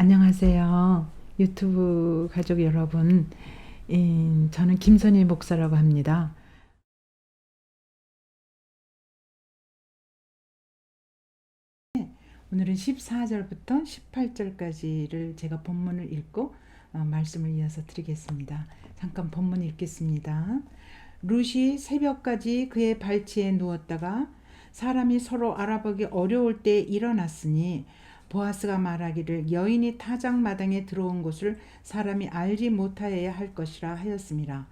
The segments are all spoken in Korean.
안녕하세요. 유튜브 가족 여러분. 저는 김선희 목사라고 합니다. 오늘은 14절부터 18절까지를 제가 본문을 읽고 말씀을 이어서 드리겠습니다. 잠깐 본문 읽겠습니다. 룻이 새벽까지 그의 발치에 누웠다가 사람이 서로 알아보기 어려울 때 일어났으니 보아스가 말하기를 여인이 타작마당에 들어온 것을 사람이 알지 못하여야 할 것이라 하였습니다.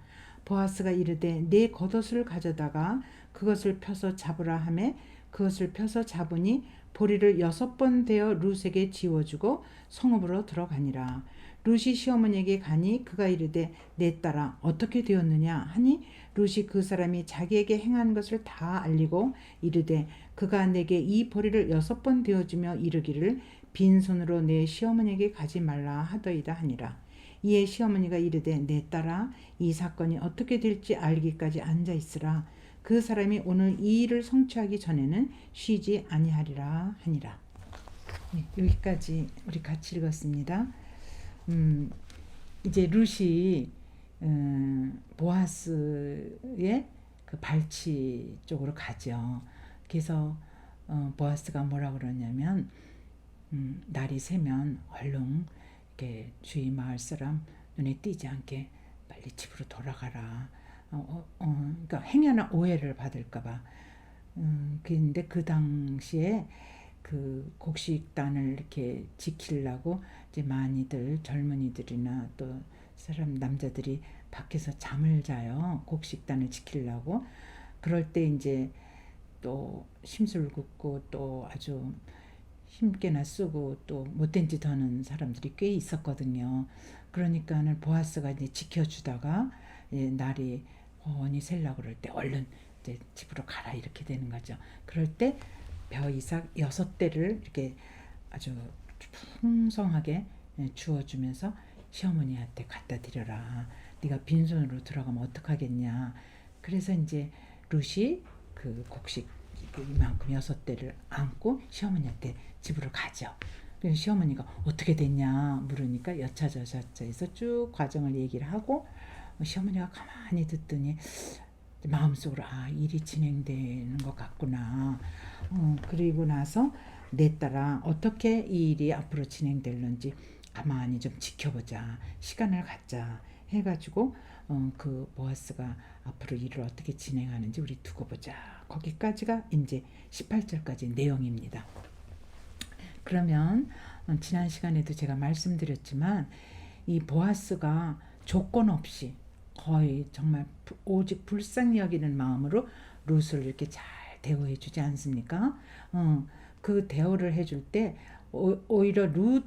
보아스가 이르되 네 겉옷을 가져다가 그것을 펴서 잡으라 하매 그것을 펴서 잡으니 보리를 6번 대어 룻에게 지워주고 성읍으로 들어가니라. 룻이 시어머니에게 가니 그가 이르되 내 딸아 어떻게 되었느냐 하니 룻이 그 사람이 자기에게 행한 것을 다 알리고 이르되 그가 내게 이 보리를 6번 되어주며 이르기를 빈손으로 내 시어머니에게 가지 말라 하더이다 하니라. 이에 시어머니가 이르되 내 딸아 이 사건이 어떻게 될지 알기까지 앉아 있으라. 그 사람이 오늘 이 일을 성취하기 전에는 쉬지 아니하리라 하니라. 네, 여기까지 우리 같이 읽었습니다. 이제 룻이 보아스의 그 발치 쪽으로 가죠. 그래서 보아스가 뭐라 그러냐면 날이 새면 얼른 이렇게 주위 마을 사람 눈에 띄지 않게 빨리 집으로 돌아가라. 그러니까 행여나 오해를 받을까봐. 근데 그 당시에 그 곡식단을 이렇게 지키려고 이제 많이들 젊은이들이나 또 사람 남자들이 밖에서 잠을 자요. 곡식단을 지키려고. 그럴 때 이제 또 심술궂고 또 아주 힘께나 쓰고 또 못된 짓 하는 사람들이 꽤 있었거든요. 그러니까는 보아스가 이제 지켜주다가 날이 훤히 셀라 그럴 때 얼른 이제 집으로 가라 이렇게 되는 거죠. 그럴 때 벼이삭 6대를 이렇게 아주 풍성하게 주어주면서 시어머니한테 갖다 드려라. 네가 빈손으로 들어가면 어떡하겠냐. 그래서 이제 룻이 그 곡식 이만큼 6대를 안고 시어머니한테 집으로 가죠. 그래서 시어머니가 어떻게 됐냐 물으니까 여차저차해서 쭉 과정을 얘기를 하고 시어머니가 가만히 듣더니 마음속으로 일이 진행되는 것 같구나. 그리고 나서 내 딸아 어떻게 이 일이 앞으로 진행될런지 가만히 좀 지켜보자. 시간을 갖자 해가지고 그 보아스가 앞으로 일을 어떻게 진행하는지 우리 두고 보자. 거기까지가 이제 18절까지 내용입니다. 그러면 지난 시간에도 제가 말씀드렸지만 이 보아스가 조건 없이 거의 정말 오직 불쌍히 여기는 마음으로 룻을 이렇게 잘 대우해 주지 않습니까? 그 대우를 해줄 때 오히려 룻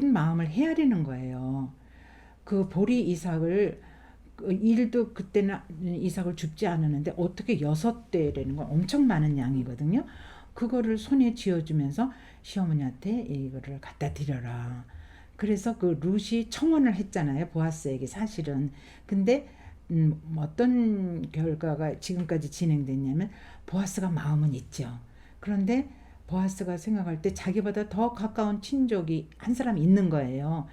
마음을 헤아리는 거예요. 그 보리 이삭을 일도 그때는 이삭을 줍지 않았는데 어떻게 6대라는 건 엄청 많은 양이거든요. 그거를 손에 쥐어주면서 시어머니한테 이거를 갖다 드려라. 그래서 그 룻이 청혼을 했잖아요. 보아스에게 사실은. 근데 어떤 결과가 지금까지 진행됐냐면 보아스가 마음은 있죠. 그런데 보아스가 생각할 때 자기보다 더 가까운 친족이 한 사람 있는 거예요.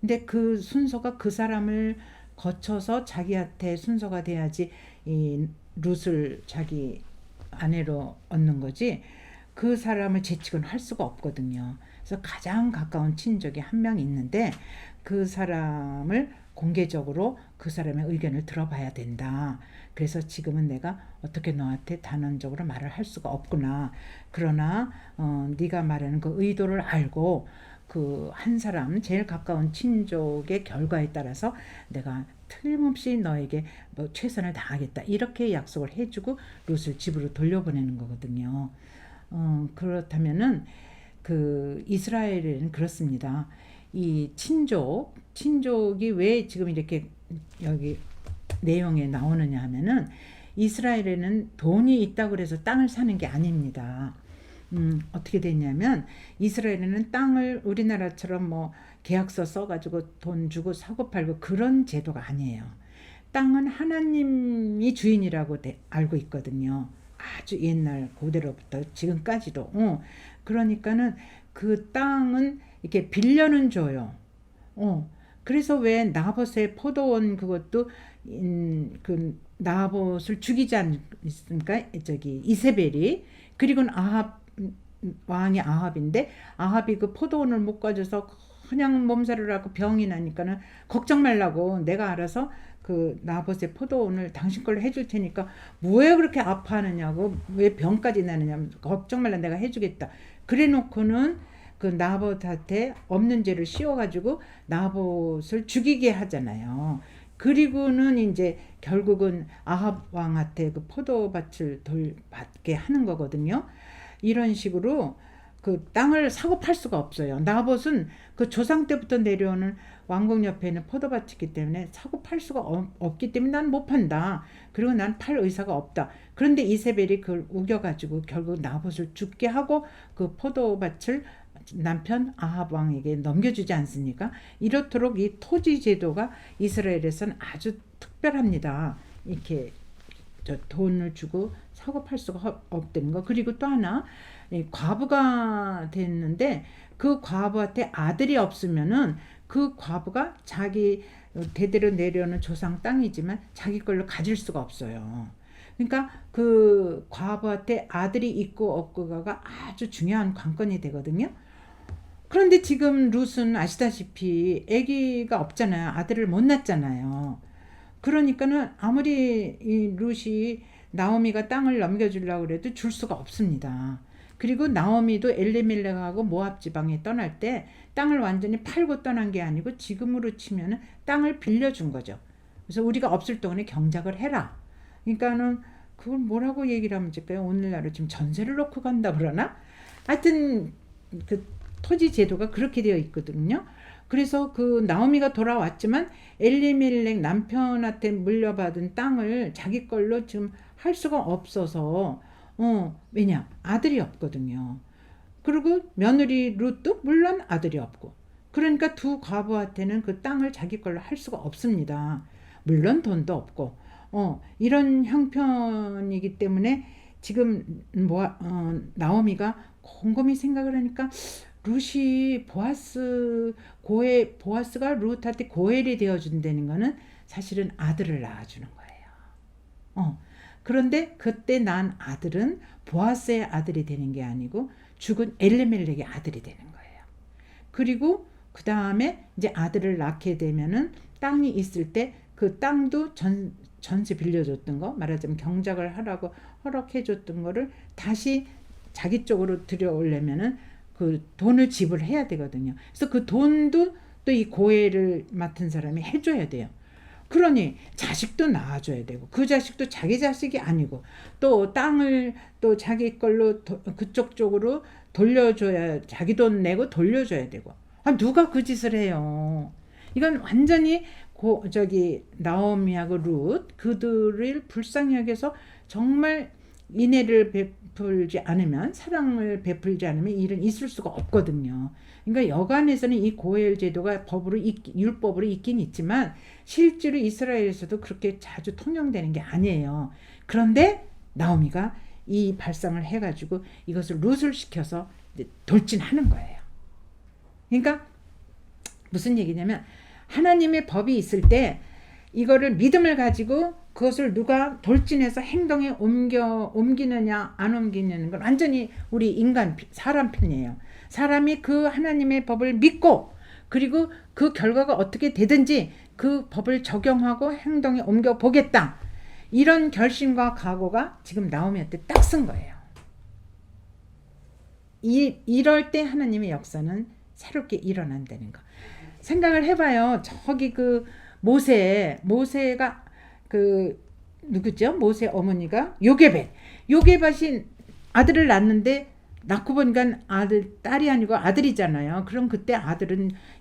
근데 그 순서가 그 사람을 거쳐서 자기한테 순서가 돼야지 이 룻을 자기 아내로 얻는 거지 그 사람을 재촉은 할 수가 없거든요. 그래서 가장 가까운 친족이 한 명 있는데 그 사람을 공개적으로 그 사람의 의견을 들어봐야 된다. 그래서 지금은 내가 어떻게 너한테 단언적으로 말을 할 수가 없구나. 그러나 네가 말하는 그 의도를 알고 그 한 사람 제일 가까운 친족의 결과에 따라서 내가 틀림없이 너에게 뭐 최선을 다하겠다 이렇게 약속을 해주고 룻을 집으로 돌려보내는 거거든요. 그렇다면은 그 이스라엘에는 그렇습니다. 이 친족이 왜 지금 이렇게 여기 내용에 나오느냐 하면은 이스라엘에는 돈이 있다고 그래서 땅을 사는 게 아닙니다. 어떻게 됐냐면 이스라엘에는 땅을 우리나라처럼 뭐 계약서 써가지고 돈 주고 사고 팔고 그런 제도가 아니에요. 땅은 하나님이 주인이라고 알고 있거든요. 아주 옛날 고대로부터 지금까지도. 그러니까는 그 땅은 이렇게 빌려는 줘요. 그래서 왜 나봇의 포도원 그것도 그 나봇을 죽이지 않습니까? 저기 이세벨이. 그리고는 왕이 아합인데 아합이 그 포도원을 못 가져서 그냥 몸살을 하고 병이 나니까는 걱정 말라고 내가 알아서 그 나봇의 포도원을 당신 걸로 해줄 테니까 왜 그렇게 아파하느냐고 왜 병까지 나느냐 걱정 말라 내가 해주겠다. 그래 놓고는 그 나봇한테 없는 죄를 씌워가지고 나봇을 죽이게 하잖아요. 그리고는 이제 결국은 아합 왕한테 그 포도밭을 돌받게 하는 거거든요. 이런 식으로 그 땅을 사고 팔 수가 없어요. 나봇은 그 조상 때부터 내려오는 왕궁 옆에 있는 포도밭이기 때문에 사고 팔 수가 없기 때문에 난 못 판다. 그리고 난 팔 의사가 없다. 그런데 이세벨이 그걸 우겨가지고 결국 나봇을 죽게 하고 그 포도밭을 남편 아합 왕에게 넘겨주지 않습니까? 이렇도록 이 토지 제도가 이스라엘에서는 아주 특별합니다. 이렇게 돈을 주고 사고 팔 수가 없다는 거. 그리고 또 하나 과부가 됐는데 그 과부한테 아들이 없으면은 그 과부가 자기 대대로 내려오는 조상 땅이지만 자기 걸로 가질 수가 없어요. 그러니까 그 과부한테 아들이 있고 없고가 아주 중요한 관건이 되거든요. 그런데 지금 룻은 아시다시피 아기가 없잖아요. 아들을 못 낳잖아요. 그러니까는 아무리 이 룻이 나오미가 땅을 넘겨주려고 그래도 줄 수가 없습니다. 그리고 나오미도 엘리멜렉하고 모압 지방에 떠날 때 땅을 완전히 팔고 떠난 게 아니고 지금으로 치면은 땅을 빌려준 거죠. 그래서 우리가 없을 동안에 경작을 해라. 그러니까는 그걸 뭐라고 얘기를 하면 될까요? 오늘날은 지금 전세를 놓고 간다 그러나? 하여튼 그 토지 제도가 그렇게 되어 있거든요. 그래서 그 나오미가 돌아왔지만 엘리멜렉 남편한테 물려받은 땅을 자기 걸로 지금 할 수가 없어서 왜냐 아들이 없거든요. 그리고 며느리 룻도 물론 아들이 없고 그러니까 두 과부한테는 그 땅을 자기 걸로 할 수가 없습니다. 물론 돈도 없고 이런 형편이기 때문에 지금 나오미가 곰곰이 생각을 하니까 룻이 보아스가 룻한테 고엘이 되어준다는 거는 사실은 아들을 낳아주는 거예요. 그런데 그때 난 아들은 보아스의 아들이 되는 게 아니고 죽은 엘리멜렉의 아들이 되는 거예요. 그리고 그 다음에 이제 아들을 낳게 되면은 땅이 있을 때 그 땅도 전세 빌려줬던 거 말하자면 경작을 하라고 허락해줬던 거를 다시 자기 쪽으로 들여오려면은 그 돈을 지불해야 되거든요. 그래서 그 돈도 또 이 고해를 맡은 사람이 해줘야 돼요. 그러니 자식도 낳아줘야 되고 그 자식도 자기 자식이 아니고 또 땅을 또 자기 걸로 그쪽 쪽으로 돌려줘야 자기 돈 내고 돌려줘야 되고 누가 그 짓을 해요. 이건 완전히 나오미하고 룻 그들을 불쌍히 여겨서 정말 인애를 베풀지 않으면 사랑을 베풀지 않으면 일은 있을 수가 없거든요. 그러니까 여간에서는 이 고엘 제도가 율법으로 있긴 있지만 실제로 이스라엘에서도 그렇게 자주 통용되는 게 아니에요. 그런데 나오미가 이 발상을 해가지고 이것을 룻을 시켜서 돌진하는 거예요. 그러니까 무슨 얘기냐면 하나님의 법이 있을 때 이거를 믿음을 가지고 그것을 누가 돌진해서 행동에 옮기느냐 안 옮기느냐는 건 완전히 우리 사람 편이에요. 사람이 그 하나님의 법을 믿고 그리고 그 결과가 어떻게 되든지 그 법을 적용하고 행동에 옮겨 보겠다. 이런 결심과 각오가 지금 나오미한테 딱 쓴 거예요. 이럴 때 하나님의 역사는 새롭게 일어난다는 거. 생각을 해봐요. 저기 그 모세가 그 누구죠? 모세 어머니가 요게벳이 아들을 낳는데 낳고 보니까 딸이 아니고 아들이잖아요. 그럼 그때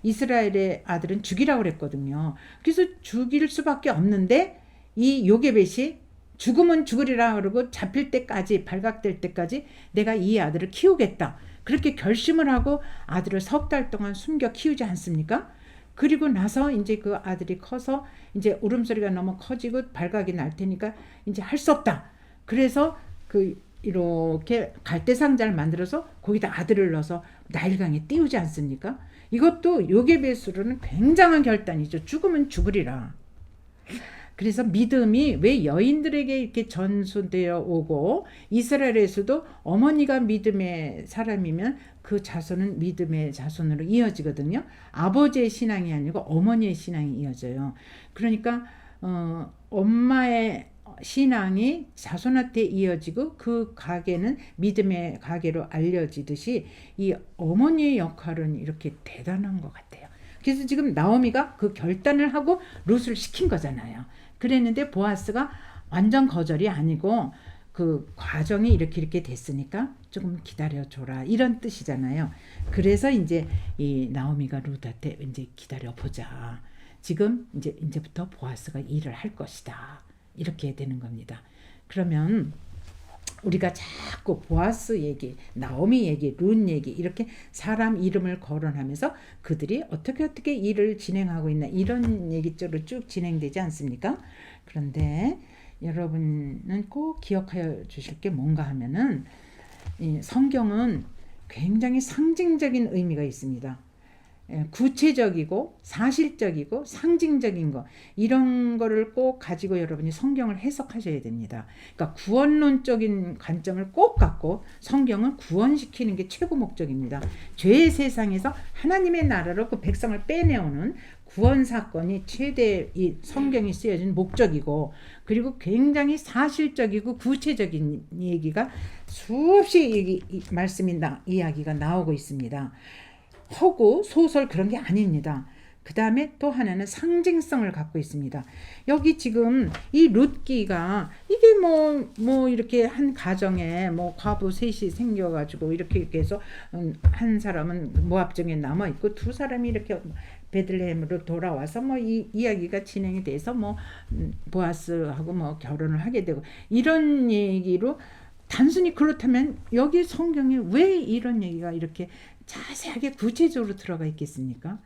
이스라엘의 아들은 죽이라고 그랬거든요. 그래서 죽일 수밖에 없는데 이 요게벳이 죽으면 죽으리라 그러고 잡힐 때까지 발각될 때까지 내가 이 아들을 키우겠다. 그렇게 결심을 하고 아들을 3달 동안 숨겨 키우지 않습니까? 그리고 나서 이제 그 아들이 커서 이제 울음소리가 너무 커지고 발각이 날 테니까 이제 할 수 없다. 그래서 그 이렇게 갈대상자를 만들어서 거기다 아들을 넣어서 나일강에 띄우지 않습니까? 이것도 요게벳으로는 굉장한 결단이죠. 죽으면 죽으리라. 그래서 믿음이 왜 여인들에게 이렇게 전수되어 오고 이스라엘에서도 어머니가 믿음의 사람이면 그 자손은 믿음의 자손으로 이어지거든요. 아버지의 신앙이 아니고 어머니의 신앙이 이어져요. 그러니까 엄마의 신앙이 자손한테 이어지고 그 가게는 믿음의 가게로 알려지듯이 이 어머니의 역할은 이렇게 대단한 것 같아요. 그래서 지금 나오미가 그 결단을 하고 룻을 시킨 거잖아요. 그랬는데 보아스가 완전 거절이 아니고 그 과정이 이렇게 됐으니까 조금 기다려줘라 이런 뜻이잖아요. 그래서 이제 이 나오미가 룻한테 이제 기다려보자. 지금 이제부터 보아스가 일을 할 것이다. 이렇게 되는 겁니다. 그러면 우리가 자꾸 보아스 얘기, 나오미 얘기, 룻 얘기 이렇게 사람 이름을 거론하면서 그들이 어떻게 일을 진행하고 있나 이런 얘기 쪽으로 쭉 진행되지 않습니까? 그런데 여러분은 꼭 기억하여 주실 게 뭔가 하면은 이 성경은 굉장히 상징적인 의미가 있습니다. 구체적이고 사실적이고 상징적인 거 이런 거를 꼭 가지고 여러분이 성경을 해석하셔야 됩니다. 그러니까 구원론적인 관점을 꼭 갖고 성경은 구원시키는 게 최고 목적입니다. 죄의 세상에서 하나님의 나라로 그 백성을 빼내오는 구원 사건이 최대 이 성경이 쓰여진 목적이고 그리고 굉장히 사실적이고 구체적인 얘기가 수없이 말씀이 이야기가 나오고 있습니다. 허구, 소설 그런 게 아닙니다. 그 다음에 또 하나는 상징성을 갖고 있습니다. 여기 지금 이 룻기가 이게 뭐 이렇게 한 가정에 뭐 과부 셋이 생겨가지고 이렇게 해서 한 사람은 모압정에 남아 있고 두 사람이 이렇게 베들레헴으로 돌아와서 뭐 이 이야기가 진행이 돼서 뭐 보아스하고 뭐 결혼을 하게 되고 이런 얘기로 단순히 그렇다면 여기 성경에 왜 이런 얘기가 이렇게 자세하게 구체적으로 들어가 있겠습니까?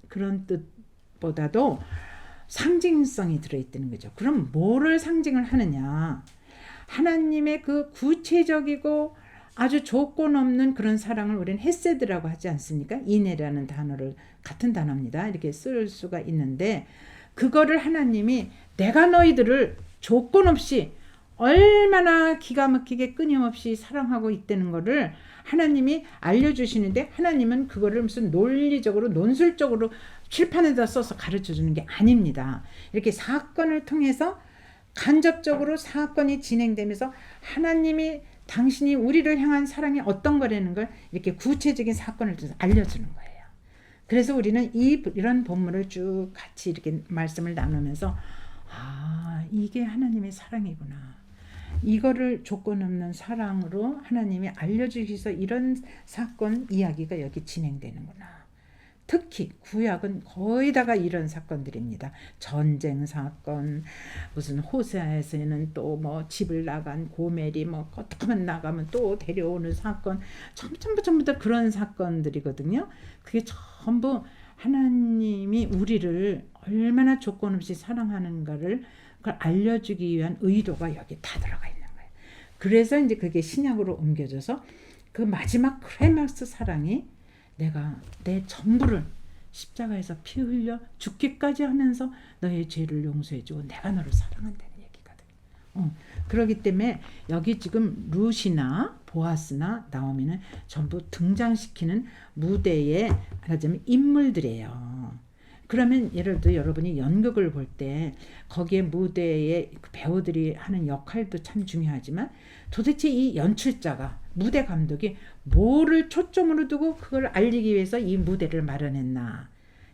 그런 뜻보다도 상징성이 들어있다는 거죠. 그럼 뭐를 상징을 하느냐? 하나님의 그 구체적이고 아주 조건 없는 그런 사랑을 우리는 헤세드라고 하지 않습니까? 이내라는 단어를 같은 단어입니다. 이렇게 쓸 수가 있는데 그거를 하나님이 내가 너희들을 조건 없이 얼마나 기가 막히게 끊임없이 사랑하고 있다는 거를 하나님이 알려주시는데 하나님은 그거를 무슨 논리적으로 논술적으로 칠판에다 써서 가르쳐주는 게 아닙니다. 이렇게 사건을 통해서 간접적으로 사건이 진행되면서 하나님이 당신이 우리를 향한 사랑이 어떤 거라는 걸 이렇게 구체적인 사건을 통해서 알려주는 거예요. 그래서 우리는 이런 본문을 쭉 같이 이렇게 말씀을 나누면서 이게 하나님의 사랑이구나. 이거를 조건 없는 사랑으로 하나님이 알려주셔서 이런 사건 이야기가 여기 진행되는구나. 특히 구약은 거의 다가 이런 사건들입니다. 전쟁 사건, 무슨 호세아에서는 또 뭐 집을 나간 고멜이 뭐 어떡하면 나가면 또 데려오는 사건, 전부 다 그런 사건들이거든요. 그게 전부 하나님이 우리를 얼마나 조건 없이 사랑하는가를 그걸 알려주기 위한 의도가 여기 다 들어가 있는 거예요. 그래서 이제 그게 신약으로 옮겨져서 그 마지막 크라이막스 사랑이 내가 내 전부를 십자가에서 피 흘려 죽기까지 하면서 너의 죄를 용서해주고 내가 너를 사랑한다는 얘기거든. 그렇기 때문에 여기 지금 룻이나 보아스나 나오미는 전부 등장시키는 무대의 하자면 인물들이에요. 그러면 예를 들어 여러분이 연극을 볼 때 거기에 무대에 배우들이 하는 역할도 참 중요하지만 도대체 이 연출자가 무대 감독이 뭐를 초점으로 두고 그걸 알리기 위해서 이 무대를 마련했나.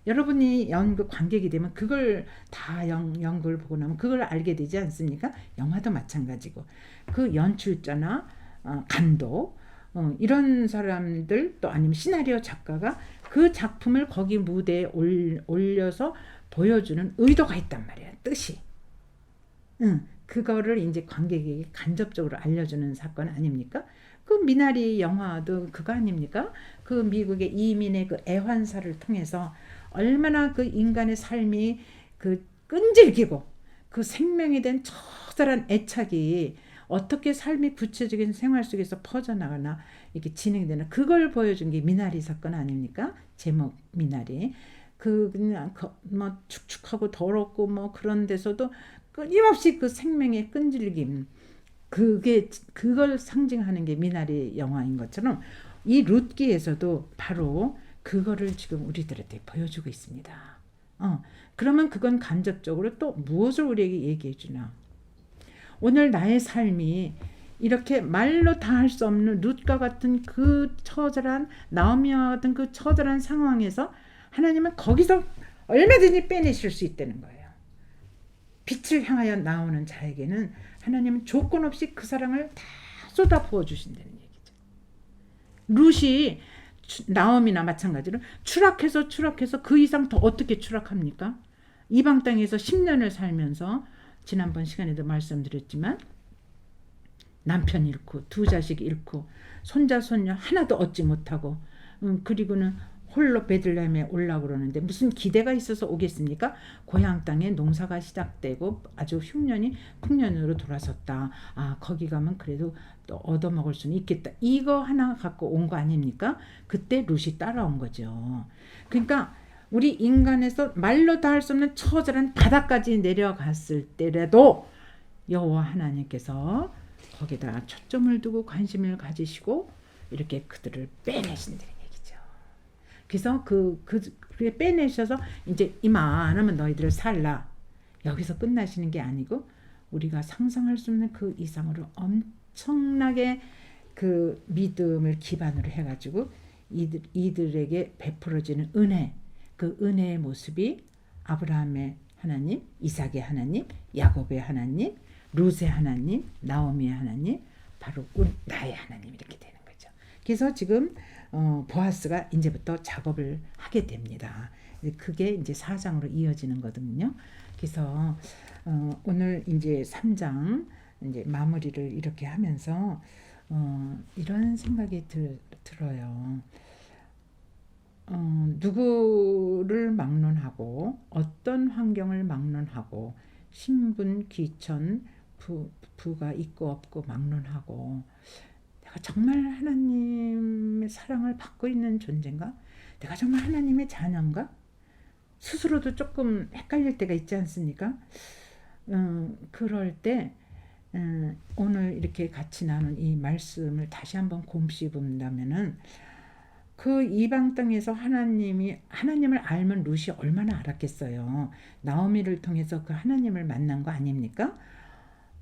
여러분이 연극 관객이 되면 그걸 다 연극을 보고 나면 그걸 알게 되지 않습니까? 영화도 마찬가지고 그 연출자나 감독 이런 사람들 또 아니면 시나리오 작가가 그 작품을 거기 무대에 올려서 보여주는 의도가 있단 말이야. 뜻이. 그거를 이제 관객에게 간접적으로 알려주는 사건 아닙니까? 그 미나리 영화도 그거 아닙니까? 그 미국의 이민의 그 애환사를 통해서 얼마나 그 인간의 삶이 그 끈질기고 그 생명에 대한 처절한 애착이 어떻게 삶이 구체적인 생활 속에서 퍼져나가나 이렇게 진행되나 그걸 보여준 게 미나리 사건 아닙니까? 제목 미나리. 그 그냥 뭐 축축하고 더럽고 뭐 그런 데서도 끊임없이 그 생명의 끈질김 그게 그걸 상징하는 게 미나리 영화인 것처럼 이 룻기에서도 바로 그거를 지금 우리들한테 보여주고 있습니다. 그러면 그건 간접적으로 또 무엇을 우리에게 얘기해 주나? 오늘 나의 삶이 이렇게 말로 다 할 수 없는 룻과 같은 그 처절한 나오미와 같은 그 처절한 상황에서 하나님은 거기서 얼마든지 빼내실 수 있다는 거예요. 빛을 향하여 나오는 자에게는 하나님은 조건 없이 그 사랑을 다 쏟아 부어 주신다는 얘기죠. 룻이 나오미나 마찬가지로 추락해서 그 이상 더 어떻게 추락합니까? 이방 땅에서 10년을 살면서 지난번 시간에도 말씀드렸지만 남편 잃고 두 자식 잃고 손자 손녀 하나도 얻지 못하고 그리고는 홀로 베들레헴에 올라오고 그러는데 무슨 기대가 있어서 오겠습니까? 고향 땅에 농사가 시작되고 아주 흉년이 풍년으로 돌아섰다. 아 거기 가면 그래도 또 얻어먹을 수는 있겠다. 이거 하나 갖고 온 거 아닙니까? 그때 룻이 따라온 거죠. 그러니까 우리 인간에서 말로 다 할 수 없는 처절한 바닥까지 내려갔을 때라도 여호와 하나님께서 거기다 초점을 두고 관심을 가지시고 이렇게 그들을 빼내신다는 얘기죠. 그래서 그게 빼내셔서 이제 이만하면 너희들 살라. 여기서 끝나시는 게 아니고 우리가 상상할 수 없는 그 이상으로 엄청나게 그 믿음을 기반으로 해가지고 이들에게 베풀어지는 은혜, 그 은혜의 모습이 아브라함의 하나님, 이삭의 하나님, 야곱의 하나님, 룻의 하나님, 나오미의 하나님, 바로 나의 하나님 이렇게 되는 거죠. 그래서 지금 보아스가 이제부터 작업을 하게 됩니다. 그게 이제 4장으로 이어지는 거거든요. 그래서 오늘 이제 3장 이제 마무리를 이렇게 하면서 이런 생각이 들어요. 누구를 막론하고 어떤 환경을 막론하고 신분, 귀천, 부가 있고 없고 막론하고 내가 정말 하나님의 사랑을 받고 있는 존재인가? 내가 정말 하나님의 자녀인가? 스스로도 조금 헷갈릴 때가 있지 않습니까? 그럴 때 오늘 이렇게 같이 나눈 이 말씀을 다시 한번 곰씹은다면은 그 이방 땅에서 하나님을 알면 룻이 얼마나 알았겠어요. 나오미를 통해서 그 하나님을 만난 거 아닙니까?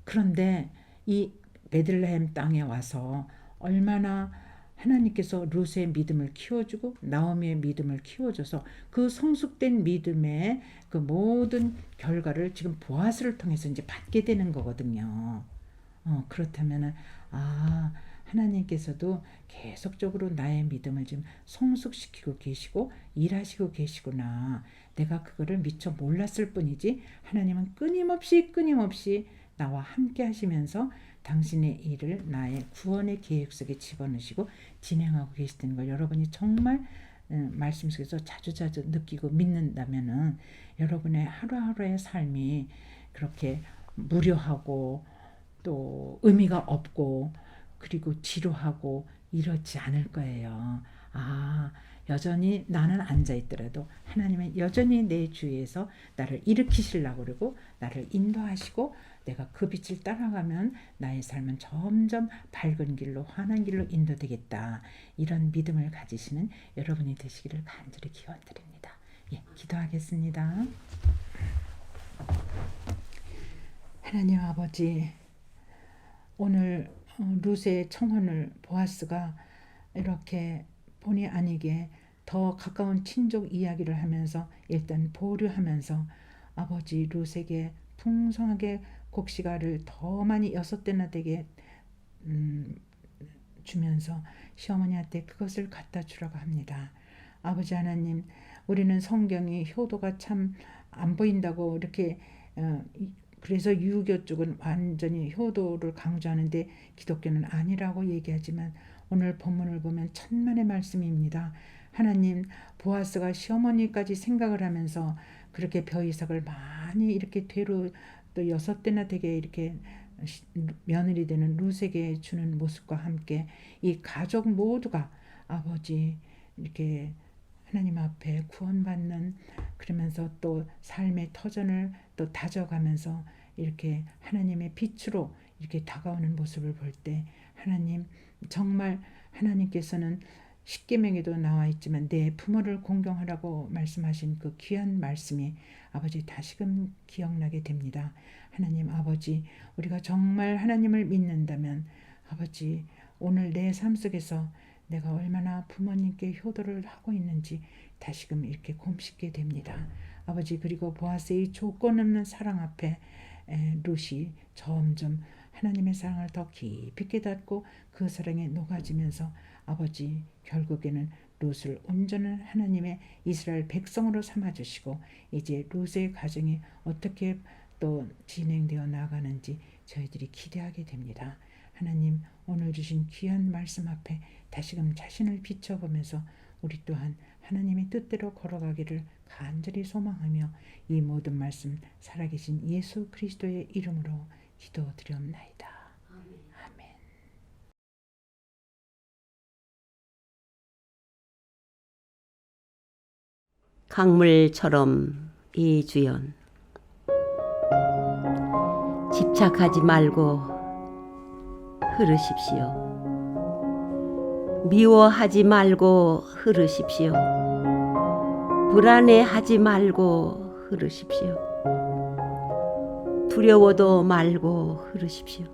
그런데 이 베들레헴 땅에 와서 얼마나 하나님께서 룻의 믿음을 키워주고 나오미의 믿음을 키워줘서 그 성숙된 믿음의 그 모든 결과를 지금 보아스를 통해서 이제 받게 되는 거거든요. 그렇다면은 하나님께서도 계속적으로 나의 믿음을 지금 성숙시키고 계시고 일하시고 계시구나. 내가 그거를 미처 몰랐을 뿐이지 하나님은 끊임없이 나와 함께 하시면서 당신의 일을 나의 구원의 계획 속에 집어넣으시고 진행하고 계시다는 걸 여러분이 정말 말씀 속에서 자주자주 느끼고 믿는다면은 여러분의 하루하루의 삶이 그렇게 무료하고 또 의미가 없고 그리고 지루하고 이렇지 않을 거예요. 여전히 나는 앉아있더라도 하나님은 여전히 내 주위에서 나를 일으키시려고 그러고 나를 인도하시고 내가 그 빛을 따라가면 나의 삶은 점점 밝은 길로 환한 길로 인도되겠다. 이런 믿음을 가지시는 여러분이 되시기를 간절히 기원드립니다. 기도하겠습니다. 하나님 아버지, 오늘 룻의 청혼을 보아스가 이렇게 본의 아니게 더 가까운 친족 이야기를 하면서 일단 보류하면서 아버지 룻에게 풍성하게 곡식알을 더 많이 6대나 되게 주면서 시어머니한테 그것을 갖다 주라고 합니다. 아버지 하나님, 우리는 성경이 효도가 참 안 보인다고 이렇게 그래서 유교 쪽은 완전히 효도를 강조하는데 기독교는 아니라고 얘기하지만 오늘 본문을 보면 천만의 말씀입니다. 하나님, 보아스가 시어머니까지 생각을 하면서 그렇게 벼이삭을 많이 이렇게 되로 또 6대나 되게 이렇게 며느리 되는 룻에게 주는 모습과 함께 이 가족 모두가 아버지 이렇게 하나님 앞에 구원받는, 그러면서 또 삶의 터전을 또 다져가면서 이렇게 하나님의 빛으로 이렇게 다가오는 모습을 볼 때, 하나님 정말 하나님께서는 십계명에도 나와 있지만 내 부모를 공경하라고 말씀하신 그 귀한 말씀이 아버지 다시금 기억나게 됩니다. 하나님 아버지, 우리가 정말 하나님을 믿는다면 아버지 오늘 내 삶 속에서 내가 얼마나 부모님께 효도를 하고 있는지 다시금 이렇게 곰씹게 됩니다. 아버지, 그리고 보아스의 조건 없는 사랑 앞에 룻이 점점 하나님의 사랑을 더 깊이 깨닫고 그 사랑에 녹아지면서 아버지 결국에는 룻을 온전한 하나님의 이스라엘 백성으로 삼아주시고, 이제 룻의 가정이 어떻게 또 진행되어 나가는지 저희들이 기대하게 됩니다. 하나님 오늘 주신 귀한 말씀 앞에 다시금 자신을 비춰보면서 우리 또한 하나님의 뜻대로 걸어가기를 간절히 소망하며 이 모든 말씀 살아계신 예수 그리스도의 이름으로 기도드리옵나이다. 아멘. 강물처럼 이주연. 집착하지 말고 흐르십시오. 미워하지 말고 흐르십시오. 불안해하지 말고 흐르십시오. 두려워도 말고 흐르십시오.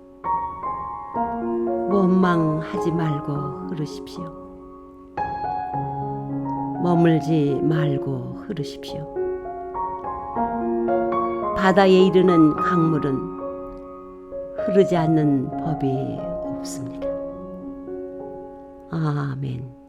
원망하지 말고 흐르십시오. 머물지 말고 흐르십시오. 바다에 이르는 강물은 흐르지 않는 법이 없습니다. 아멘.